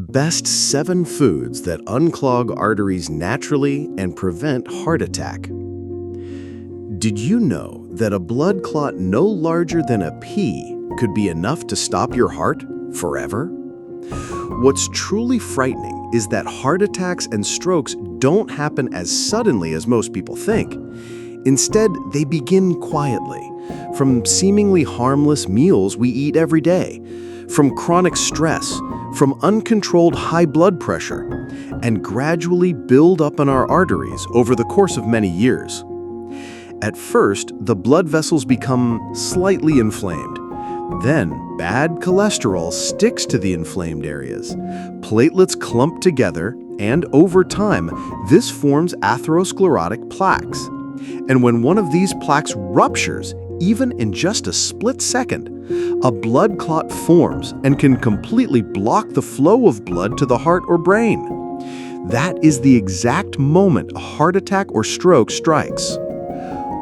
Best 7 foods that unclog arteries naturally and prevent heart attack. Did you know that a blood clot no larger than a pea could be enough to stop your heart forever? What's truly frightening is that heart attacks and strokes don't happen as suddenly as most people think. Instead, they begin quietly, from seemingly harmless meals we eat every day, from chronic stress, from uncontrolled high blood pressure, and gradually build up in our arteries over the course of many years. At first, the blood vessels become slightly inflamed. Then, bad cholesterol sticks to the inflamed areas. Platelets clump together, and over time, this forms atherosclerotic plaques. And when one of these plaques ruptures, even in just a split second, a blood clot forms and can completely block the flow of blood to the heart or brain. That is the exact moment a heart attack or stroke strikes.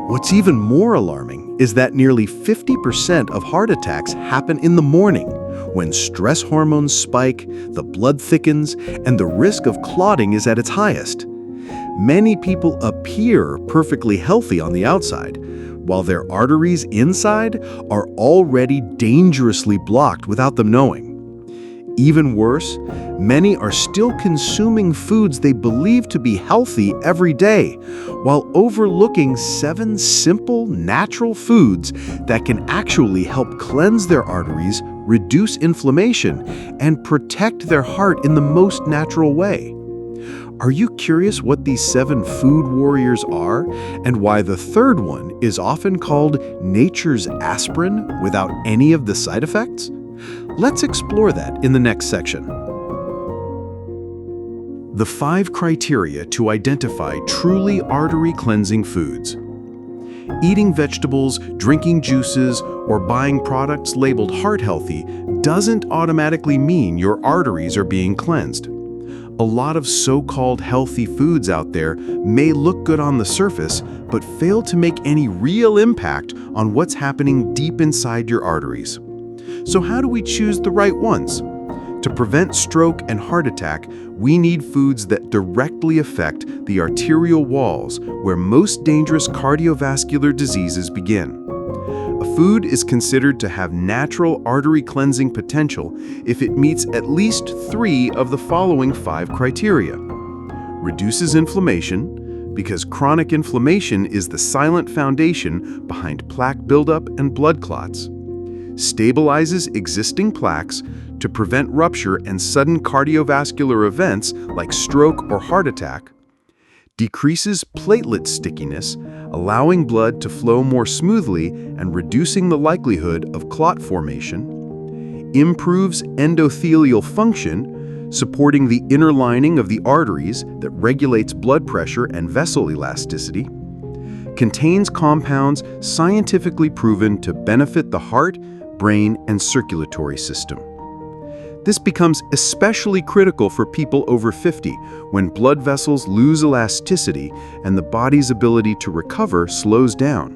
What's even more alarming is that nearly 50% of heart attacks happen in the morning, when stress hormones spike, the blood thickens, and the risk of clotting is at its highest. Many people appear perfectly healthy on the outside, while their arteries inside are already dangerously blocked without them knowing. Even worse, many are still consuming foods they believe to be healthy every day, while overlooking 7 simple, natural foods that can actually help cleanse their arteries, reduce inflammation, and protect their heart in the most natural way. Are you curious what these 7 food warriors are and why the third one is often called nature's aspirin without any of the side effects? Let's explore that in the next section. The 5 criteria to identify truly artery-cleansing foods. Eating vegetables, drinking juices, or buying products labeled heart-healthy doesn't automatically mean your arteries are being cleansed. A lot of so-called healthy foods out there may look good on the surface, but fail to make any real impact on what's happening deep inside your arteries. So how do we choose the right ones? To prevent stroke and heart attack, we need foods that directly affect the arterial walls where most dangerous cardiovascular diseases begin. A food is considered to have natural artery cleansing potential if it meets at least 3 of the following 5 criteria. Reduces inflammation, because chronic inflammation is the silent foundation behind plaque buildup and blood clots. Stabilizes existing plaques to prevent rupture and sudden cardiovascular events like stroke or heart attack. Decreases platelet stickiness, allowing blood to flow more smoothly and reducing the likelihood of clot formation. Improves endothelial function, supporting the inner lining of the arteries that regulates blood pressure and vessel elasticity. Contains compounds scientifically proven to benefit the heart, brain, and circulatory system. This becomes especially critical for people over 50 when blood vessels lose elasticity and the body's ability to recover slows down.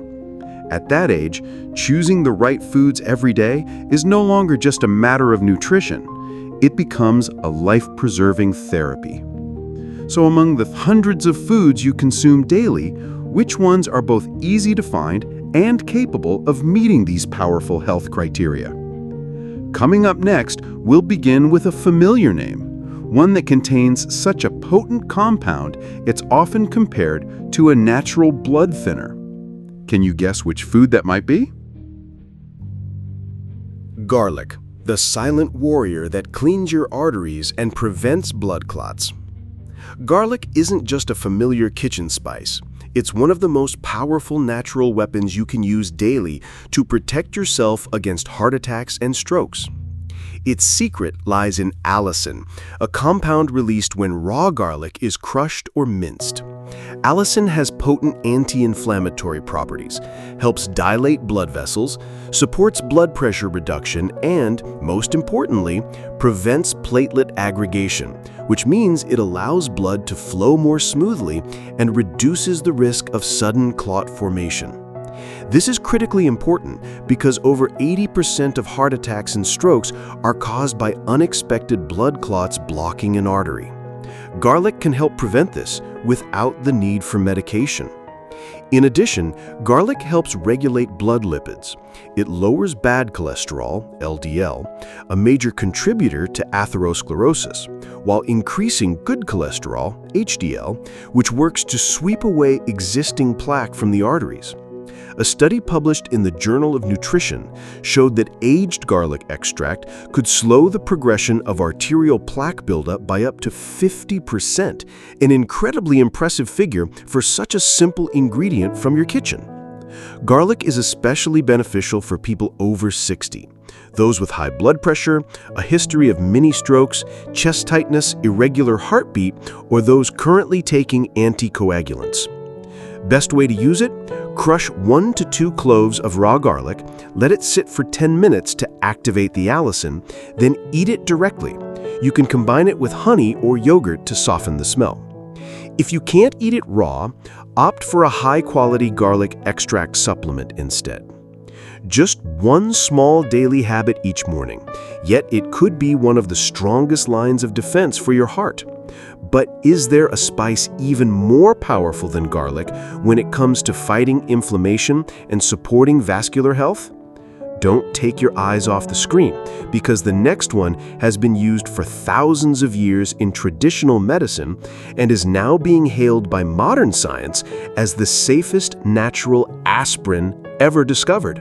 At that age, choosing the right foods every day is no longer just a matter of nutrition. It becomes a life-preserving therapy. So among the hundreds of foods you consume daily, which ones are both easy to find and capable of meeting these powerful health criteria? Coming up next, we'll begin with a familiar name, one that contains such a potent compound it's often compared to a natural blood thinner. Can you guess which food that might be? Garlic, the silent warrior that cleans your arteries and prevents blood clots. Garlic isn't just a familiar kitchen spice. It's one of the most powerful natural weapons you can use daily to protect yourself against heart attacks and strokes. Its secret lies in allicin, a compound released when raw garlic is crushed or minced. Allicin has potent anti-inflammatory properties, helps dilate blood vessels, supports blood pressure reduction, and, most importantly, prevents platelet aggregation, which means it allows blood to flow more smoothly and reduces the risk of sudden clot formation. This is critically important because over 80% of heart attacks and strokes are caused by unexpected blood clots blocking an artery. Garlic can help prevent this without the need for medication. In addition, garlic helps regulate blood lipids. It lowers bad cholesterol, LDL, a major contributor to atherosclerosis, while increasing good cholesterol, HDL, which works to sweep away existing plaque from the arteries. A study published in the Journal of Nutrition showed that aged garlic extract could slow the progression of arterial plaque buildup by up to 50%, an incredibly impressive figure for such a simple ingredient from your kitchen. Garlic is especially beneficial for people over 60, those with high blood pressure, a history of mini strokes, chest tightness, irregular heartbeat, or those currently taking anticoagulants. Best way to use it? Crush 1 to 2 cloves of raw garlic, let it sit for 10 minutes to activate the allicin, then eat it directly. You can combine it with honey or yogurt to soften the smell. If you can't eat it raw, opt for a high-quality garlic extract supplement instead. Just one small daily habit each morning, yet it could be one of the strongest lines of defense for your heart. But is there a spice even more powerful than garlic when it comes to fighting inflammation and supporting vascular health? Don't take your eyes off the screen, because the next one has been used for thousands of years in traditional medicine and is now being hailed by modern science as the safest natural aspirin ever discovered.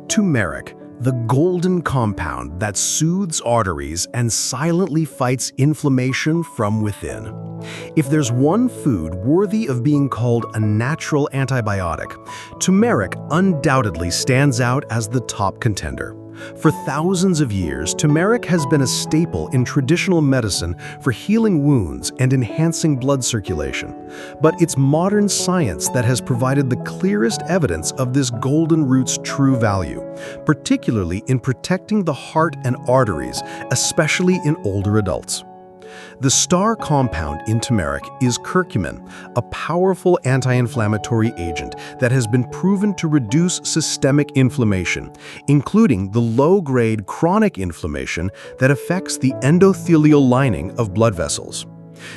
Turmeric, the golden compound that soothes arteries and silently fights inflammation from within. If there's one food worthy of being called a natural antibiotic, turmeric undoubtedly stands out as the top contender. For thousands of years, turmeric has been a staple in traditional medicine for healing wounds and enhancing blood circulation. But it's modern science that has provided the clearest evidence of this golden root's true value, particularly in protecting the heart and arteries, especially in older adults. The star compound in turmeric is curcumin, a powerful anti-inflammatory agent that has been proven to reduce systemic inflammation, including the low-grade chronic inflammation that affects the endothelial lining of blood vessels.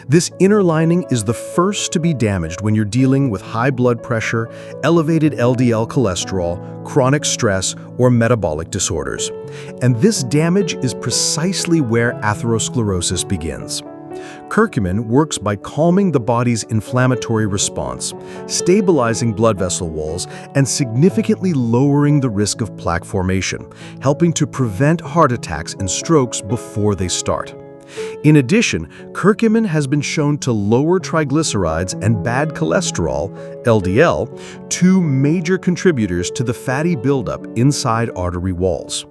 This inner lining is the first to be damaged when you're dealing with high blood pressure, elevated LDL cholesterol, chronic stress, or metabolic disorders. And this damage is precisely where atherosclerosis begins. Curcumin works by calming the body's inflammatory response, stabilizing blood vessel walls, and significantly lowering the risk of plaque formation, helping to prevent heart attacks and strokes before they start. In addition, curcumin has been shown to lower triglycerides and bad cholesterol, LDL, two major contributors to the fatty buildup inside artery walls.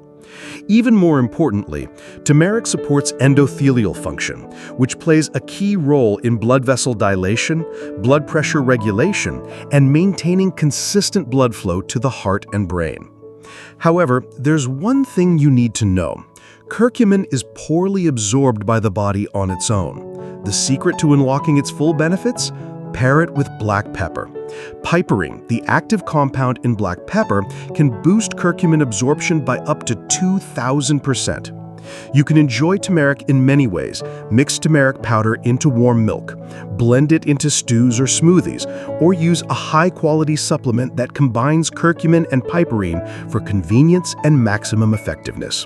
Even more importantly, turmeric supports endothelial function, which plays a key role in blood vessel dilation, blood pressure regulation, and maintaining consistent blood flow to the heart and brain. However, there's one thing you need to know. Curcumin is poorly absorbed by the body on its own. The secret to unlocking its full benefits? Pair it with black pepper. Piperine, the active compound in black pepper, can boost curcumin absorption by up to 2,000%. You can enjoy turmeric in many ways. Mix turmeric powder into warm milk, blend it into stews or smoothies, or use a high-quality supplement that combines curcumin and piperine for convenience and maximum effectiveness.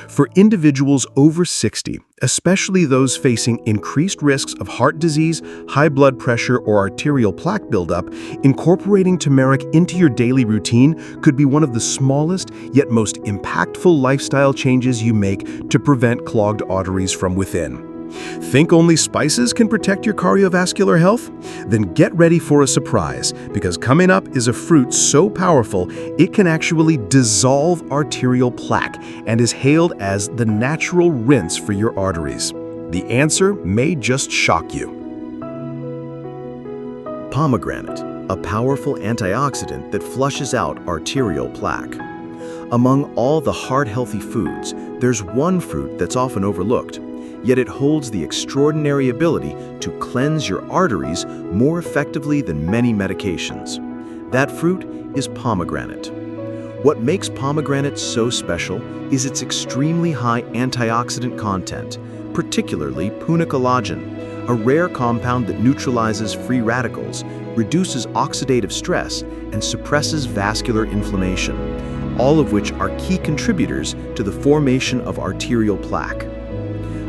For individuals over 60, especially those facing increased risks of heart disease, high blood pressure, or arterial plaque buildup, incorporating turmeric into your daily routine could be one of the smallest yet most impactful lifestyle changes you make to prevent clogged arteries from within. Think only spices can protect your cardiovascular health? Then get ready for a surprise, because coming up is a fruit so powerful it can actually dissolve arterial plaque and is hailed as the natural rinse for your arteries. The answer may just shock you. Pomegranate, a powerful antioxidant that flushes out arterial plaque. Among all the heart-healthy foods, there's one fruit that's often overlooked. yet it holds the extraordinary ability to cleanse your arteries more effectively than many medications. That fruit is pomegranate. What makes pomegranate so special is its extremely high antioxidant content, particularly punicologen, a rare compound that neutralizes free radicals, reduces oxidative stress, and suppresses vascular inflammation, all of which are key contributors to the formation of arterial plaque.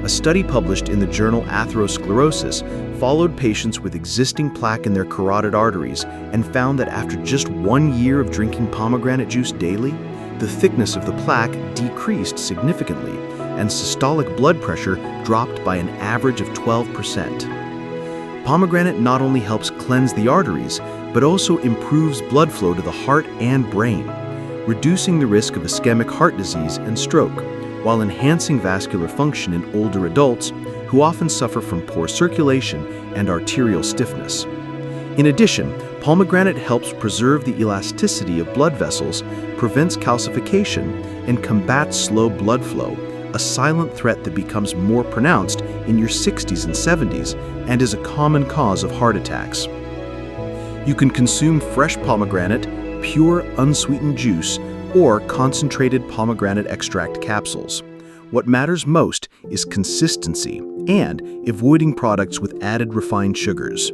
A study published in the journal Atherosclerosis followed patients with existing plaque in their carotid arteries and found that after just 1 year of drinking pomegranate juice daily, the thickness of the plaque decreased significantly and systolic blood pressure dropped by an average of 12%. Pomegranate not only helps cleanse the arteries, but also improves blood flow to the heart and brain, reducing the risk of ischemic heart disease and stroke, while enhancing vascular function in older adults who often suffer from poor circulation and arterial stiffness. In addition, pomegranate helps preserve the elasticity of blood vessels, prevents calcification, and combats slow blood flow, a silent threat that becomes more pronounced in your 60s and 70s and is a common cause of heart attacks. You can consume fresh pomegranate, pure unsweetened juice, or concentrated pomegranate extract capsules. What matters most is consistency and avoiding products with added refined sugars.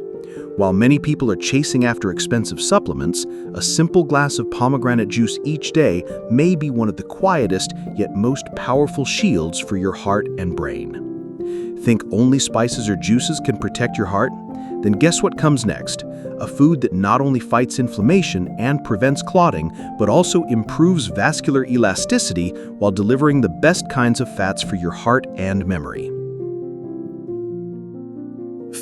While many people are chasing after expensive supplements, a simple glass of pomegranate juice each day may be one of the quietest yet most powerful shields for your heart and brain. Think only spices or juices can protect your heart? Then guess what comes next? A food that not only fights inflammation and prevents clotting, but also improves vascular elasticity while delivering the best kinds of fats for your heart and memory.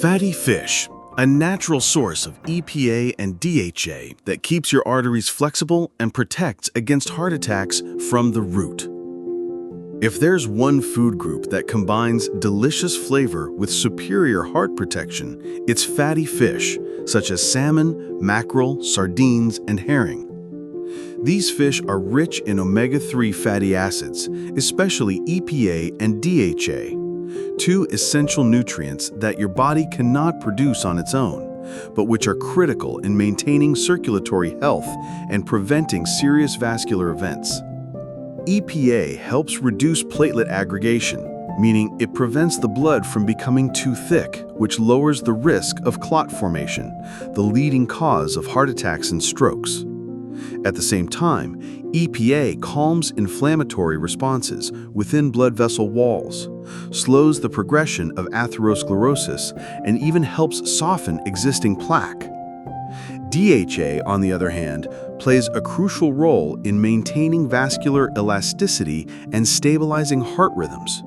Fatty fish, a natural source of EPA and DHA that keeps your arteries flexible and protects against heart attacks from the root. If there's one food group that combines delicious flavor with superior heart protection, it's fatty fish, such as salmon, mackerel, sardines, and herring. These fish are rich in omega-3 fatty acids, especially EPA and DHA, two essential nutrients that your body cannot produce on its own, but which are critical in maintaining circulatory health and preventing serious vascular events. EPA helps reduce platelet aggregation, meaning it prevents the blood from becoming too thick, which lowers the risk of clot formation, the leading cause of heart attacks and strokes. At the same time, EPA calms inflammatory responses within blood vessel walls, slows the progression of atherosclerosis, and even helps soften existing plaque. DHA, on the other hand, plays a crucial role in maintaining vascular elasticity and stabilizing heart rhythms,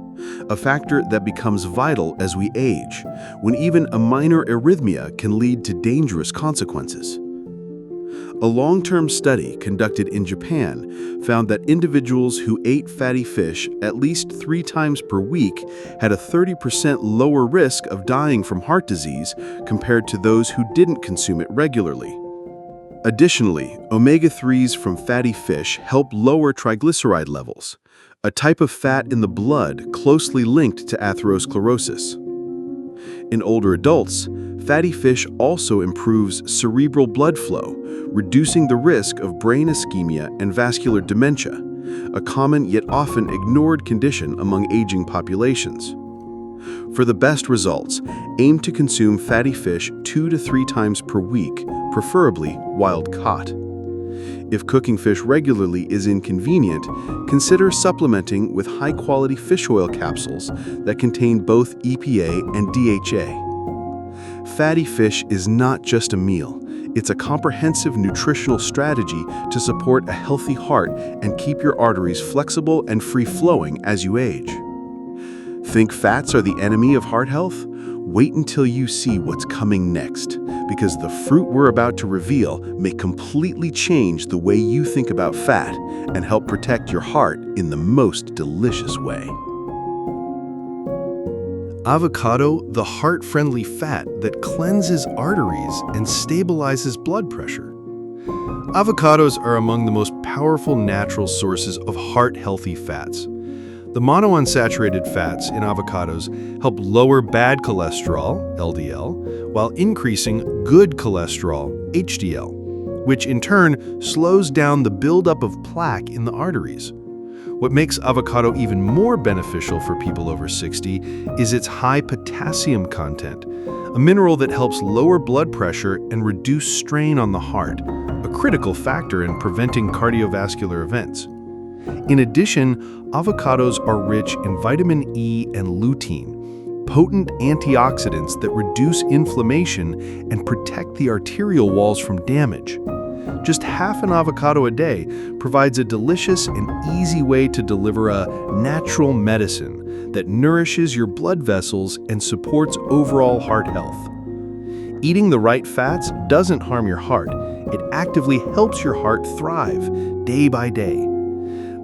a factor that becomes vital as we age, when even a minor arrhythmia can lead to dangerous consequences. A long-term study conducted in Japan found that individuals who ate fatty fish at least 3 times per week had a 30% lower risk of dying from heart disease compared to those who didn't consume it regularly. Additionally, omega-3s from fatty fish help lower triglyceride levels, a type of fat in the blood closely linked to atherosclerosis. In older adults, fatty fish also improves cerebral blood flow, reducing the risk of brain ischemia and vascular dementia, a common yet often ignored condition among aging populations. For the best results, aim to consume fatty fish 2 to 3 times per week, preferably wild-caught. If cooking fish regularly is inconvenient, consider supplementing with high-quality fish oil capsules that contain both EPA and DHA. Fatty fish is not just a meal. It's a comprehensive nutritional strategy to support a healthy heart and keep your arteries flexible and free-flowing as you age. Think fats are the enemy of heart health? Wait until you see what's coming next, because the fruit we're about to reveal may completely change the way you think about fat and help protect your heart in the most delicious way. Avocado, the heart-friendly fat that cleanses arteries and stabilizes blood pressure. Avocados are among the most powerful natural sources of heart-healthy fats. The monounsaturated fats in avocados help lower bad cholesterol, LDL, while increasing good cholesterol, HDL, which in turn slows down the buildup of plaque in the arteries. What makes avocado even more beneficial for people over 60 is its high potassium content, a mineral that helps lower blood pressure and reduce strain on the heart, a critical factor in preventing cardiovascular events. In addition, avocados are rich in vitamin E and lutein, potent antioxidants that reduce inflammation and protect the arterial walls from damage. Just half an avocado a day provides a delicious and easy way to deliver a natural medicine that nourishes your blood vessels and supports overall heart health. Eating the right fats doesn't harm your heart. It actively helps your heart thrive day by day.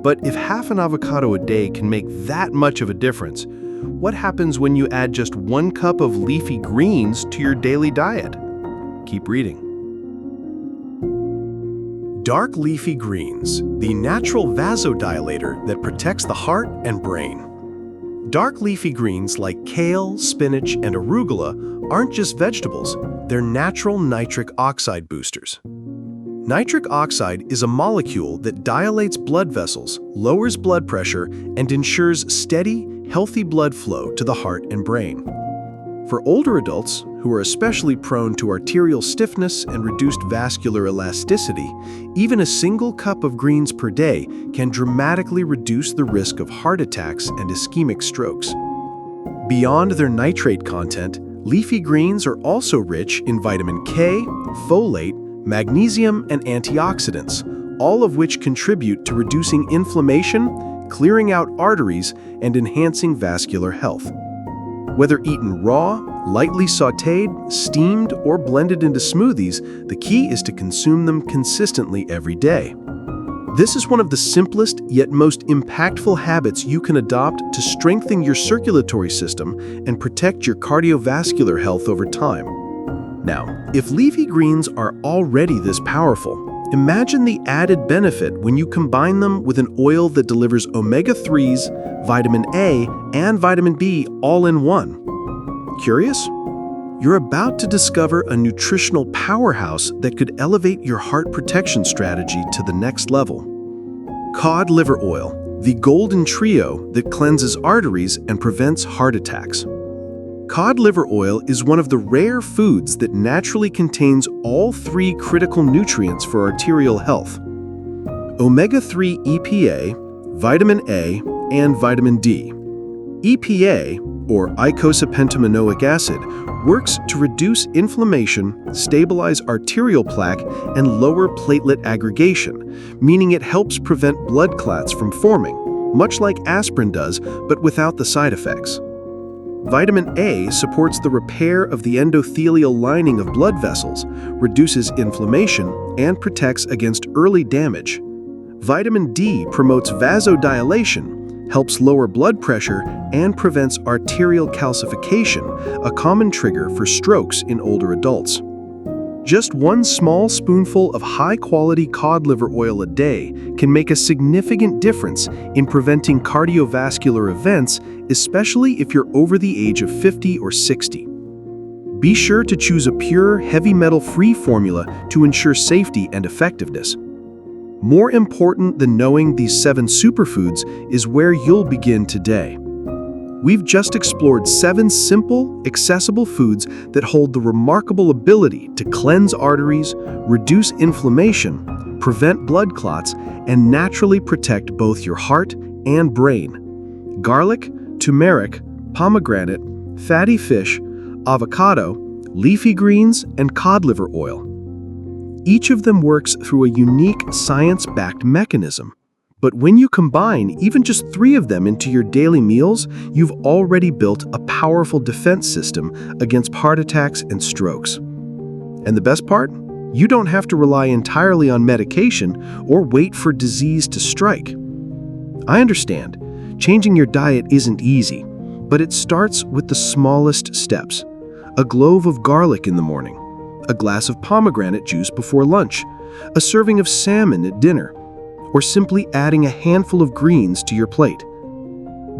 But if half an avocado a day can make that much of a difference, what happens when you add just 1 cup of leafy greens to your daily diet? Keep reading. Dark leafy greens, the natural vasodilator that protects the heart and brain. Dark leafy greens like kale, spinach, and arugula aren't just vegetables, they're natural nitric oxide boosters. Nitric oxide is a molecule that dilates blood vessels, lowers blood pressure, and ensures steady, healthy blood flow to the heart and brain. For older adults, who are especially prone to arterial stiffness and reduced vascular elasticity, even a single cup of greens per day can dramatically reduce the risk of heart attacks and ischemic strokes. Beyond their nitrate content, leafy greens are also rich in vitamin K, folate, magnesium, and antioxidants, all of which contribute to reducing inflammation, clearing out arteries, and enhancing vascular health. Whether eaten raw, lightly sautéed, steamed, or blended into smoothies, the key is to consume them consistently every day. This is one of the simplest yet most impactful habits you can adopt to strengthen your circulatory system and protect your cardiovascular health over time. Now, if leafy greens are already this powerful, imagine the added benefit when you combine them with an oil that delivers omega-3s, vitamin A, and vitamin B all in one. Curious? You're about to discover a nutritional powerhouse that could elevate your heart protection strategy to the next level. Cod liver oil, the golden trio that cleanses arteries and prevents heart attacks. Cod liver oil is one of the rare foods that naturally contains all 3 critical nutrients for arterial health: omega-3 EPA, vitamin A, and vitamin D. EPA, or eicosapentaenoic acid, works to reduce inflammation, stabilize arterial plaque, and lower platelet aggregation, meaning it helps prevent blood clots from forming, much like aspirin does, but without the side effects. Vitamin A supports the repair of the endothelial lining of blood vessels, reduces inflammation, and protects against early damage. Vitamin D promotes vasodilation, helps lower blood pressure, and prevents arterial calcification, a common trigger for strokes in older adults. Just 1 small spoonful of high-quality cod liver oil a day can make a significant difference in preventing cardiovascular events, especially if you're over the age of 50 or 60. Be sure to choose a pure, heavy metal-free formula to ensure safety and effectiveness. More important than knowing these 7 superfoods is where you'll begin today. We've just explored 7 simple, accessible foods that hold the remarkable ability to cleanse arteries, reduce inflammation, prevent blood clots, and naturally protect both your heart and brain. Garlic, turmeric, pomegranate, fatty fish, avocado, leafy greens, and cod liver oil. Each of them works through a unique science-backed mechanism. But when you combine even just 3 of them into your daily meals, you've already built a powerful defense system against heart attacks and strokes. And the best part? You don't have to rely entirely on medication or wait for disease to strike. I understand, changing your diet isn't easy, but it starts with the smallest steps. A clove of garlic in the morning, a glass of pomegranate juice before lunch, a serving of salmon at dinner, or simply adding a handful of greens to your plate.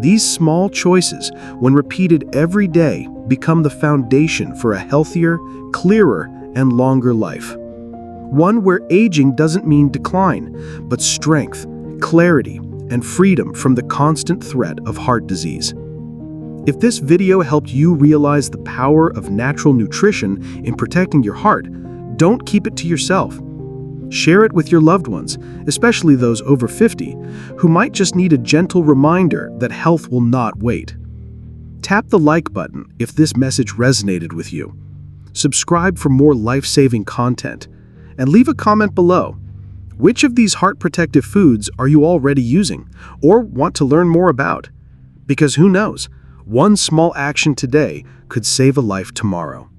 These small choices, when repeated every day, become the foundation for a healthier, clearer, and longer life. One where aging doesn't mean decline, but strength, clarity, and freedom from the constant threat of heart disease. If this video helped you realize the power of natural nutrition in protecting your heart, don't keep it to yourself. Share it with your loved ones, especially those over 50, who might just need a gentle reminder that health will not wait. Tap the like button if this message resonated with you. Subscribe for more life-saving content, and leave a comment below. Which of these heart-protective foods are you already using or want to learn more about? Because who knows, one small action today could save a life tomorrow.